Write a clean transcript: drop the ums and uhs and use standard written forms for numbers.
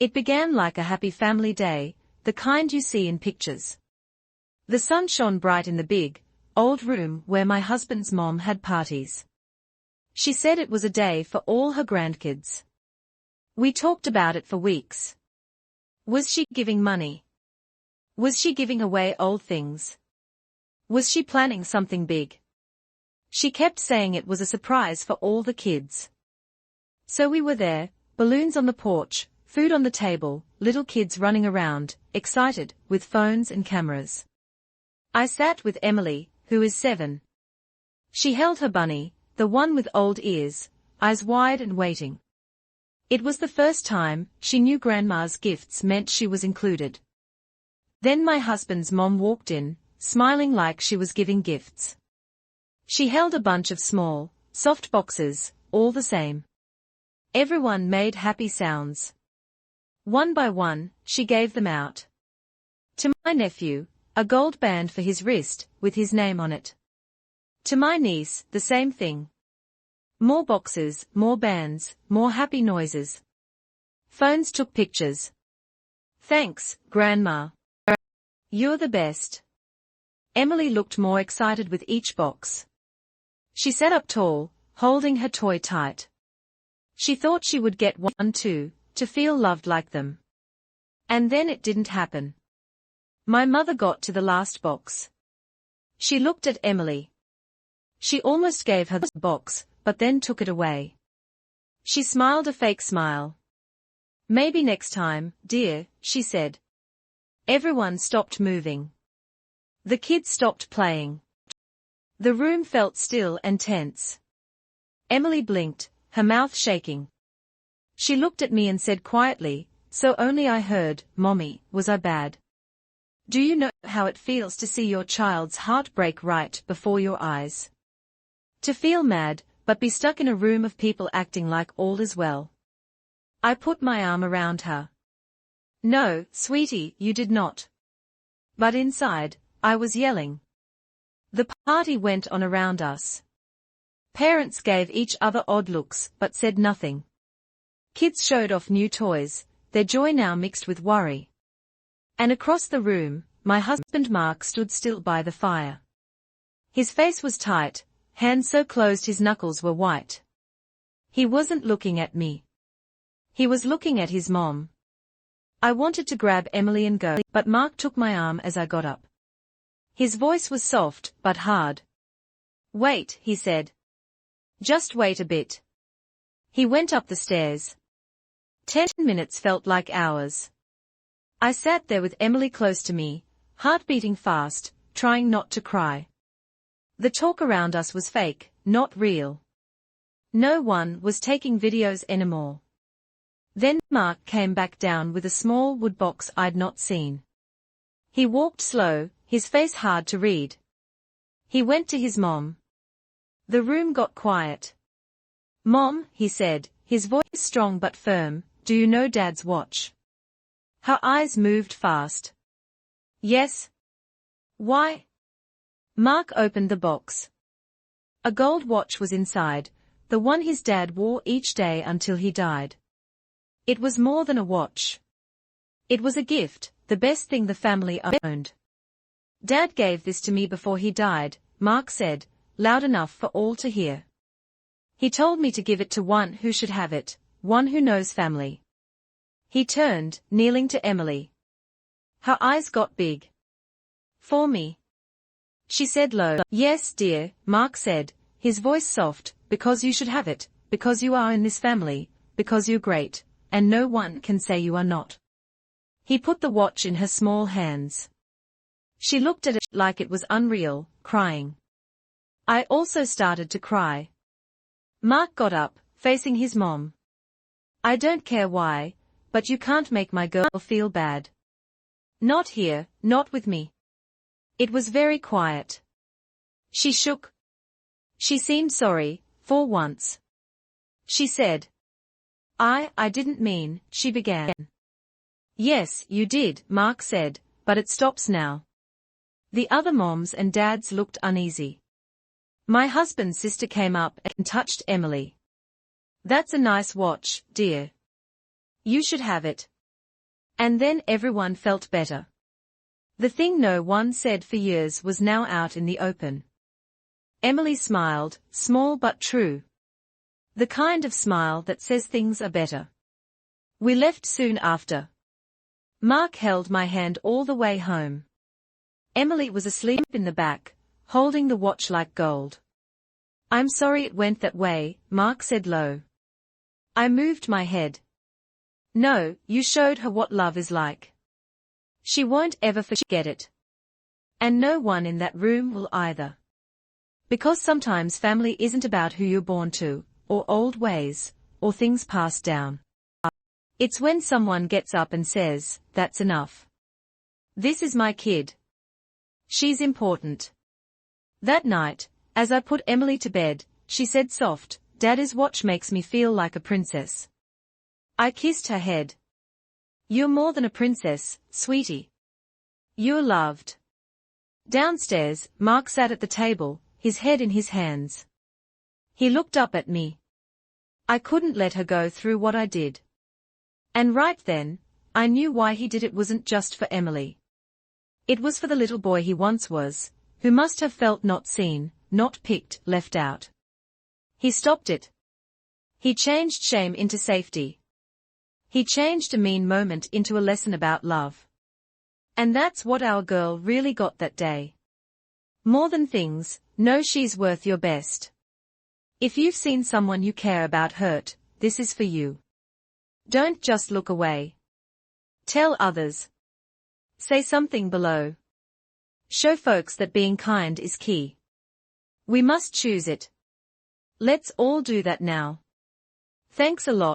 It began like a happy family day, the kind you see in pictures. The sun shone bright in the big, old room where my husband's mom had parties. She said it was a day for all her grandkids. We talked about it for weeks. Was she giving money? Was she giving away old things? Was she planning something big? She kept saying it was a surprise for all the kids. So we were there, balloons on the porch, food on the table, little kids running around, excited, with phones and cameras. I sat with Emily, who is 7. She held her bunny, the one with old ears, eyes wide and waiting. It was the first time she knew Grandma's gifts meant she was included. Then my husband's mom walked in, smiling like she was giving gifts. She held a bunch of small, soft boxes, all the same. Everyone made happy sounds. One by one, she gave them out. To my nephew, a gold band for his wrist, with his name on it. To my niece, the same thing. More boxes, more bands, more happy noises. Phones took pictures. Thanks, Grandma. You're the best. Emily looked more excited with each box. She sat up tall, holding her toy tight. She thought she would get one too, to feel loved like them. And then it didn't happen. My mother got to the last box. She looked at Emily. She almost gave her the box, but then took it away. She smiled a fake smile. Maybe next time, dear, she said. Everyone stopped moving. The kids stopped playing. The room felt still and tense. Emily blinked, her mouth shaking. She looked at me and said quietly, "So only I heard, Mommy, was I bad? Do you know how it feels to see your child's heart break right before your eyes? To feel mad, but be stuck in a room of people acting like all is well." I put my arm around her. "No, sweetie, you did not." But inside, I was yelling. The party went on around us. Parents gave each other odd looks but said nothing. Kids showed off new toys, their joy now mixed with worry. And across the room, my husband Mark stood still by the fire. His face was tight, hands so closed his knuckles were white. He wasn't looking at me. He was looking at his mom. I wanted to grab Emily and go, but Mark took my arm as I got up. His voice was soft, but hard. "Wait," he said. "Just wait a bit." He went up the stairs. 10 minutes felt like hours. I sat there with Emily close to me, heart beating fast, trying not to cry. The talk around us was fake, not real. No one was taking videos anymore. Then Mark came back down with a small wood box I'd not seen. He walked slow, his face hard to read. He went to his mom. The room got quiet. "Mom," he said, his voice strong but firm, "do you know Dad's watch?" Her eyes moved fast. "Yes." "Why?" Mark opened the box. A gold watch was inside, the one his dad wore each day until he died. It was more than a watch. It was a gift, the best thing the family owned. "Dad gave this to me before he died," Mark said, loud enough for all to hear. "He told me to give it to one who should have it, one who knows family." He turned, kneeling to Emily. Her eyes got big. "For me?" She said low. "Yes, dear," Mark said, his voice soft, "because you should have it, because you are in this family, because you're great, and no one can say you are not." He put the watch in her small hands. She looked at it like it was unreal, crying. I also started to cry. Mark got up, facing his mom. "I don't care why, but you can't make my girl feel bad. Not here, not with me." It was very quiet. She shook. She seemed sorry, for once. She said, I didn't mean," she began. "Yes, you did," Mark said, "but it stops now." The other moms and dads looked uneasy. My husband's sister came up and touched Emily. "That's a nice watch, dear. You should have it." And then everyone felt better. The thing no one said for years was now out in the open. Emily smiled, small but true. The kind of smile that says things are better. We left soon after. Mark held my hand all the way home. Emily was asleep in the back, holding the watch like gold. I'm sorry it went that way, Mark said low. I moved my head. No, you showed her what love is like. She won't ever forget it. And no one in that room will either. Because sometimes family isn't about who you're born to, or old ways, or things passed down. It's when someone gets up and says, that's enough. This is my kid. She's important. That night, as I put Emily to bed, she said soft, Daddy's watch makes me feel like a princess. I kissed her head. You're more than a princess, sweetie. You're loved. Downstairs, Mark sat at the table, his head in his hands. He looked up at me. I couldn't let her go through what I did. And right then, I knew why he did it wasn't just for Emily. It was for the little boy he once was, who must have felt not seen, not picked, left out. He stopped it. He changed shame into safety. He changed a mean moment into a lesson about love. And that's what our girl really got that day. More than things, know she's worth your best. If you've seen someone you care about hurt, this is for you. Don't just look away. Tell others. Say something below. Show folks that being kind is key. We must choose it. Let's all do that now. Thanks a lot.